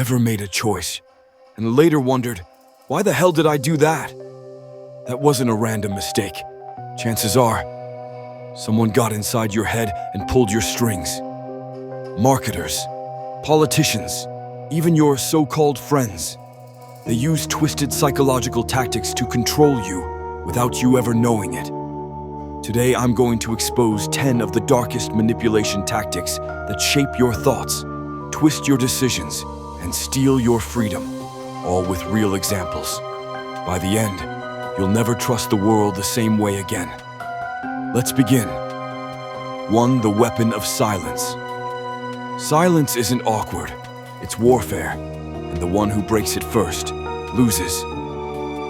ever made a choice and later wondered, why the hell did I do that? That wasn't a random mistake. Chances are, someone got inside your head and pulled your strings. Marketers, politicians, even your so-called friends. They use twisted psychological tactics to control you without you ever knowing it. Today, I'm going to expose 10 of the darkest manipulation tactics that shape your thoughts, twist your decisions, and steal your freedom, all with real examples. By the end, you'll never trust the world the same way again. Let's begin. 1. The weapon of silence. Silence isn't awkward, it's warfare, and the one who breaks it first loses.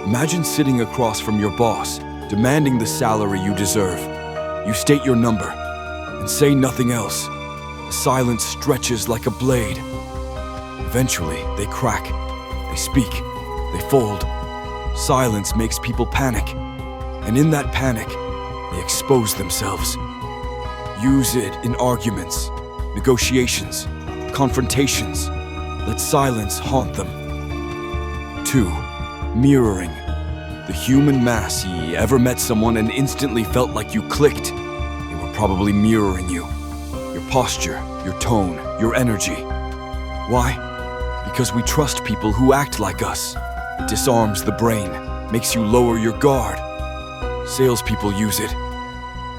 Imagine sitting across from your boss, demanding the salary you deserve. You state your number and say nothing else. The silence stretches like a blade. Eventually, they crack, they speak, they fold. Silence makes people panic, and in that panic, they expose themselves. Use it in arguments, negotiations, confrontations. Let silence haunt them. 2. Mirroring. The human mass. You ever met someone and instantly felt like you clicked? They were probably mirroring you. Your posture, your tone, your energy. Why? Because we trust people who act like us. It disarms the brain, makes you lower your guard. Salespeople use it.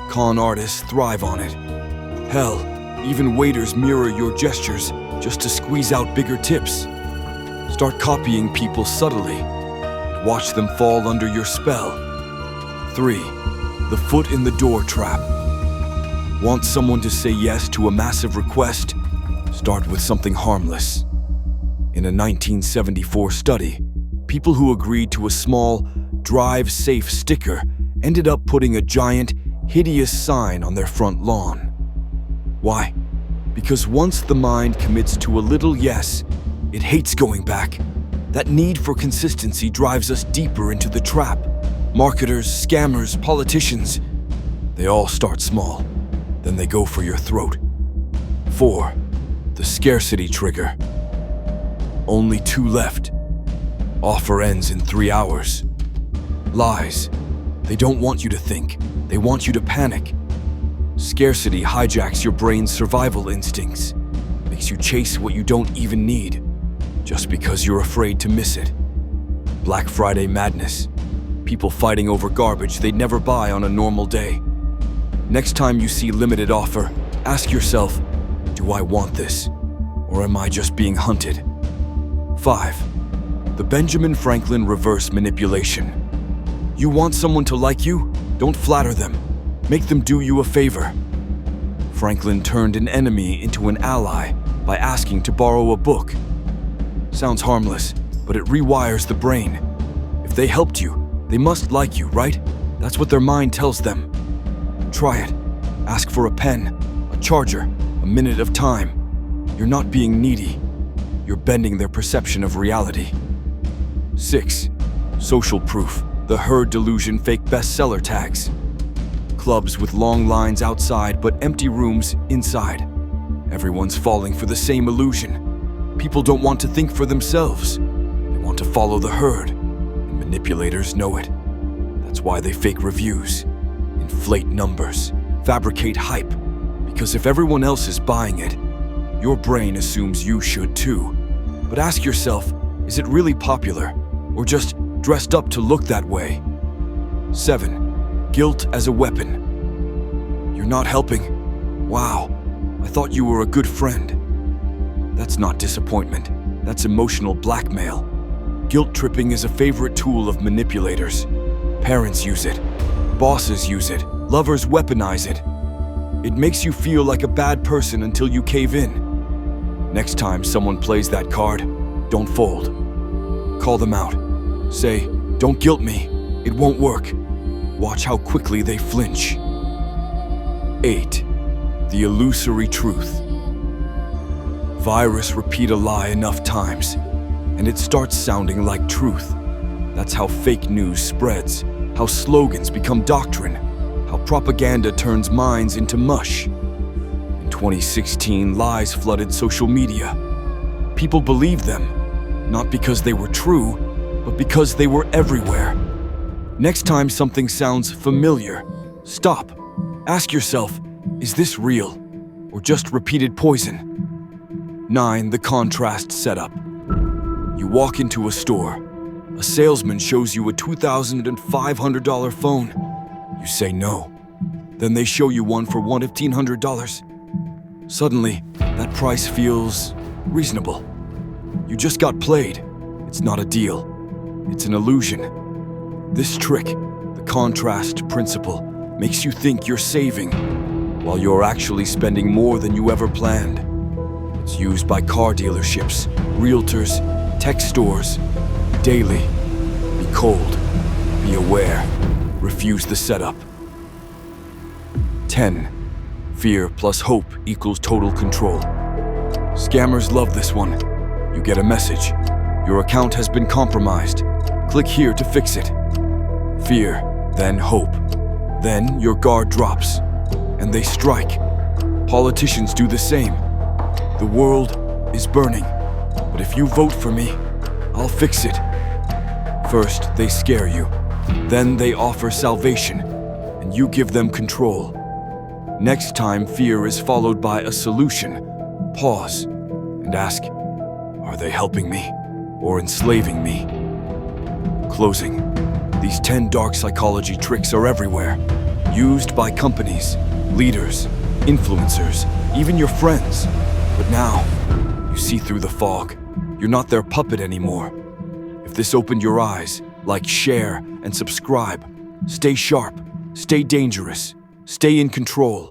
Con artists thrive on it. Hell, even waiters mirror your gestures just to squeeze out bigger tips. Start copying people subtly. Watch them fall under your spell. 3. The foot in the door trap. Want someone to say yes to a massive request? Start with something harmless. In a 1974 study, people who agreed to a small, drive safe sticker ended up putting a giant, hideous sign on their front lawn. Why? Because once the mind commits to a little yes, it hates going back. That need for consistency drives us deeper into the trap. Marketers, scammers, politicians, they all start small. Then they go for your throat. 4. The scarcity trigger. Only 2 left. Offer ends in 3 hours. Lies. They don't want you to think. They want you to panic. Scarcity hijacks your brain's survival instincts, makes you chase what you don't even need, just because you're afraid to miss it. Black Friday madness. People fighting over garbage they'd never buy on a normal day. Next time you see limited offer, ask yourself, do I want this? Or am I just being hunted? 5. The Benjamin Franklin reverse manipulation. You want someone to like you? Don't flatter them. Make them do you a favor. Franklin turned an enemy into an ally by asking to borrow a book. Sounds harmless, but it rewires the brain. If they helped you, they must like you, right? That's what their mind tells them. Try it. Ask for a pen, a charger, a minute of time. You're not being needy. You're bending their perception of reality. 6. Social proof. The herd delusion fake bestseller tags. Clubs with long lines outside but empty rooms inside. Everyone's falling for the same illusion. People don't want to think for themselves. They want to follow the herd, and manipulators know it. That's why they fake reviews, inflate numbers, fabricate hype. Because if everyone else is buying it, your brain assumes you should too. But ask yourself, is it really popular, or just dressed up to look that way? 7. Guilt as a weapon. You're not helping. Wow, I thought you were a good friend. That's not disappointment. That's emotional blackmail. Guilt tripping is a favorite tool of manipulators. Parents use it. Bosses use it. Lovers weaponize it. It makes you feel like a bad person until you cave in. Next time someone plays that card, don't fold. Call them out. Say, don't guilt me. It won't work. Watch how quickly they flinch. 8. The illusory truth. Virus repeat a lie enough times, and it starts sounding like truth. That's how fake news spreads, how slogans become doctrine, how propaganda turns minds into mush. In 2016, lies flooded social media. People believed them, not because they were true, but because they were everywhere. Next time something sounds familiar, stop. Ask yourself, is this real or just repeated poison? 9. The contrast setup. You walk into a store. A salesman shows you a $2,500 phone. You say no. Then they show you one for $1,500. Suddenly, that price feels reasonable. You just got played. It's not a deal. It's an illusion. This trick, the contrast principle, makes you think you're saving, while you're actually spending more than you ever planned. It's used by car dealerships, realtors, tech stores, daily. Be cold. Be aware. Refuse the setup. 10. Fear plus hope equals total control. Scammers love this one. You get a message. Your account has been compromised. Click here to fix it. Fear, then hope. Then your guard drops, and they strike. Politicians do the same. The world is burning, but if you vote for me, I'll fix it. First, they scare you. Then they offer salvation, and you give them control. Next time fear is followed by a solution, pause and ask, are they helping me or enslaving me? Closing. These 10 dark psychology tricks are everywhere, used by companies, leaders, influencers, even your friends. But now, you see through the fog. You're not their puppet anymore. If this opened your eyes, like, share, and subscribe. Stay sharp, stay dangerous, stay in control.